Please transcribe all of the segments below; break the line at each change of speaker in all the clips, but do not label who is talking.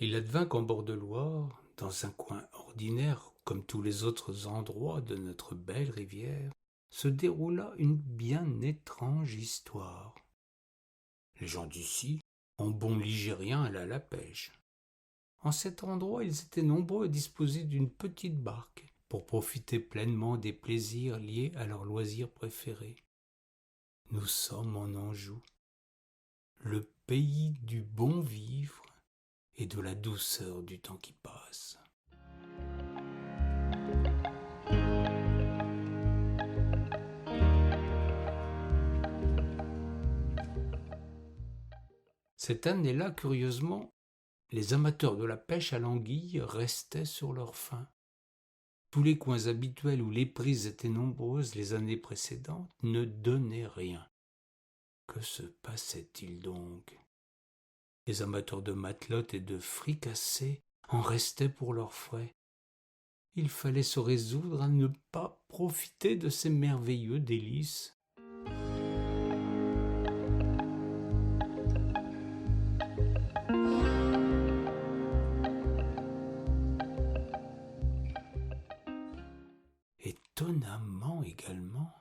Il advint qu'en bord de Loire, dans un coin ordinaire, comme tous les autres endroits de notre belle rivière, se déroula une bien étrange histoire. Les gens d'ici, en bons ligériens, allaient à la pêche. En cet endroit, ils étaient nombreux à disposer d'une petite barque pour profiter pleinement des plaisirs liés à leur loisir préféré. Nous sommes en Anjou, le pays du bon vivre et de la douceur du temps qui passe. Cette année-là, curieusement, les amateurs de la pêche à l'anguille restaient sur leur faim. Tous les coins habituels où les prises étaient nombreuses les années précédentes ne donnaient rien. Que se passait-il donc? Les amateurs de matelotes et de fricassés en restaient pour leurs frais. Il fallait se résoudre à ne pas profiter de ces merveilleux délices. Étonnamment également,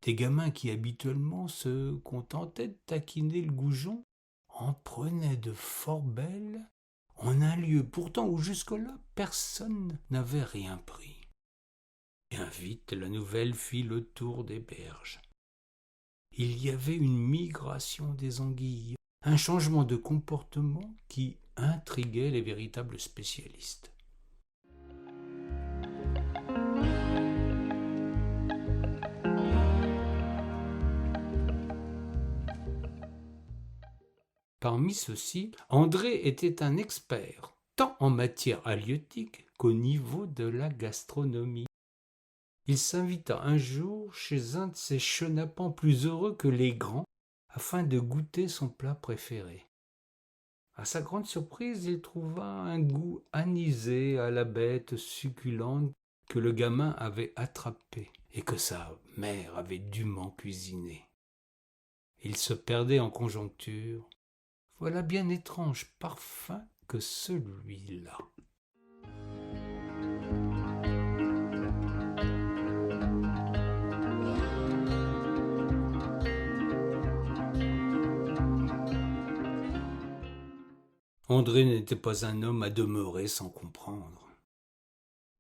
des gamins qui habituellement se contentaient de taquiner le goujon en prenaient de fort belles en un lieu pourtant où jusque-là personne n'avait rien pris. Bien vite la nouvelle fit le tour des berges. Il y avait une migration des anguilles, un changement de comportement qui intriguait les véritables spécialistes. Parmi ceux-ci, André était un expert, tant en matière halieutique qu'au niveau de la gastronomie. Il s'invita un jour chez un de ces chenapans plus heureux que les grands, afin de goûter son plat préféré. À sa grande surprise, il trouva un goût anisé à la bête succulente que le gamin avait attrapée et que sa mère avait dûment cuisinée. Il se perdait en conjoncture. Voilà bien étrange parfum que celui-là. André n'était pas un homme à demeurer sans comprendre.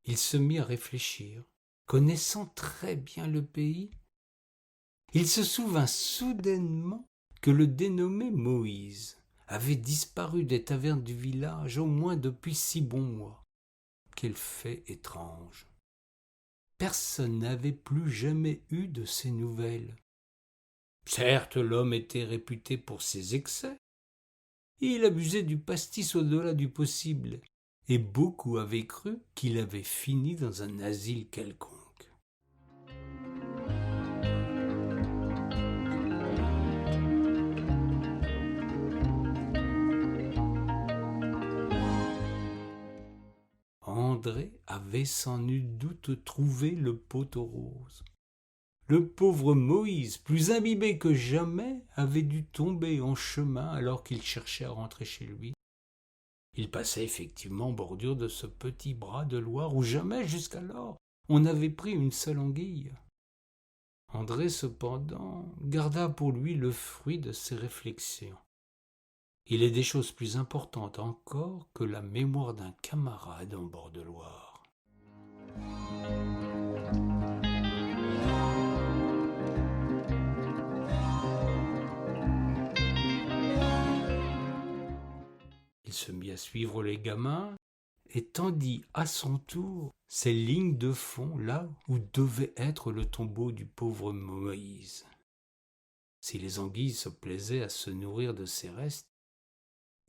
Il se mit à réfléchir. Connaissant très bien le pays, il se souvint soudainement que le dénommé Moïse avait disparu des tavernes du village au moins depuis 6 bons mois. Quel fait étrange! Personne n'avait plus jamais eu de ses nouvelles. Certes, l'homme était réputé pour ses excès. Il abusait du pastis au-delà du possible, et beaucoup avaient cru qu'il avait fini dans un asile quelconque. André avait sans nul doute trouvé le pot aux roses. Le pauvre Moïse, plus imbibé que jamais, avait dû tomber en chemin alors qu'il cherchait à rentrer chez lui. Il passait effectivement en bordure de ce petit bras de Loire où jamais jusqu'alors on n'avait pris une seule anguille. André, cependant, garda pour lui le fruit de ses réflexions. Il est des choses plus importantes encore que la mémoire d'un camarade en bord de Loire. Il se mit à suivre les gamins et tendit à son tour ses lignes de fond là où devait être le tombeau du pauvre Moïse. Si les anguilles se plaisaient à se nourrir de ces restes,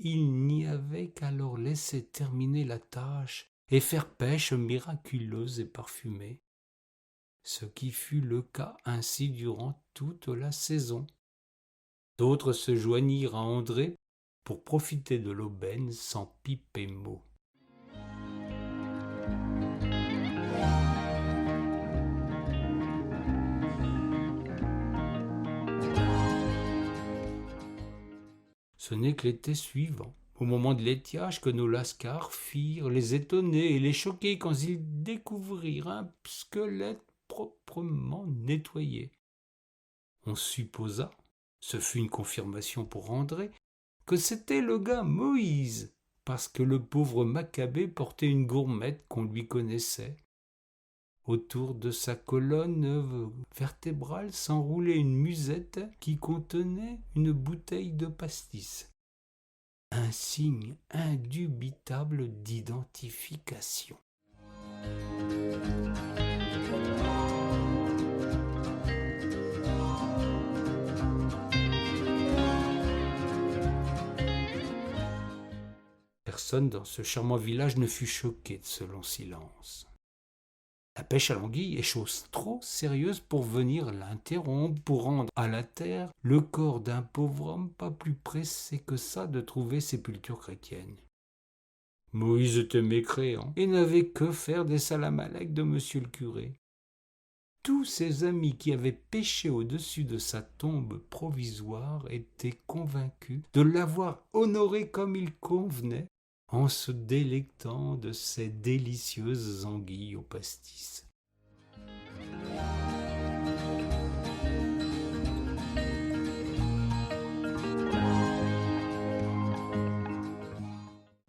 il n'y avait qu'à leur laisser terminer la tâche et faire pêche miraculeuse et parfumée, ce qui fut le cas ainsi durant toute la saison. D'autres se joignirent à André pour profiter de l'aubaine sans piper mot. Ce n'est que l'été suivant, au moment de l'étiage que nos lascars firent les étonner et les choquer quand ils découvrirent un squelette proprement nettoyé. On supposa, ce fut une confirmation pour André, que c'était le gars Moïse, parce que le pauvre Maccabée portait une gourmette qu'on lui connaissait. Autour de sa colonne vertébrale s'enroulait une musette qui contenait une bouteille de pastis. Un signe indubitable d'identification. Personne dans ce charmant village ne fut choqué de ce long silence. La pêche à l'anguille est chose trop sérieuse pour venir l'interrompre, pour rendre à la terre le corps d'un pauvre homme pas plus pressé que ça de trouver sépulture chrétienne. Moïse était mécréant et n'avait que faire des salamalecs de monsieur le curé. Tous ses amis qui avaient pêché au-dessus de sa tombe provisoire étaient convaincus de l'avoir honoré comme il convenait, en se délectant de ces délicieuses anguilles au pastis.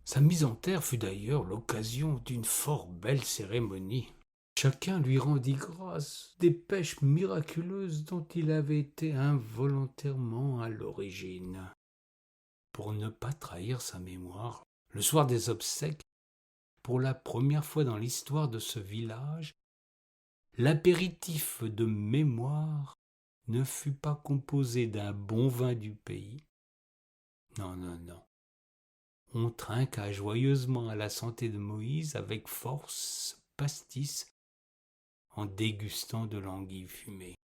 Sa mise en terre fut d'ailleurs l'occasion d'une fort belle cérémonie. Chacun lui rendit grâce des pêches miraculeuses dont il avait été involontairement à l'origine. Pour ne pas trahir sa mémoire, le soir des obsèques, pour la première fois dans l'histoire de ce village, l'apéritif de mémoire ne fut pas composé d'un bon vin du pays. Non, non, non. On trinqua joyeusement à la santé de Moïse avec force pastis en dégustant de l'anguille fumée.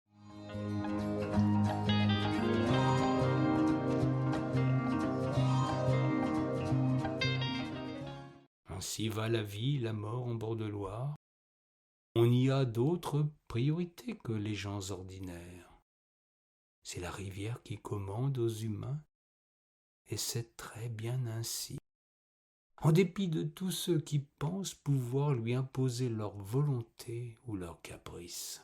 Ainsi va la vie, la mort en bord de Loire. On y a d'autres priorités que les gens ordinaires. C'est la rivière qui commande aux humains, et c'est très bien ainsi. En dépit de tous ceux qui pensent pouvoir lui imposer leur volonté ou leur caprice.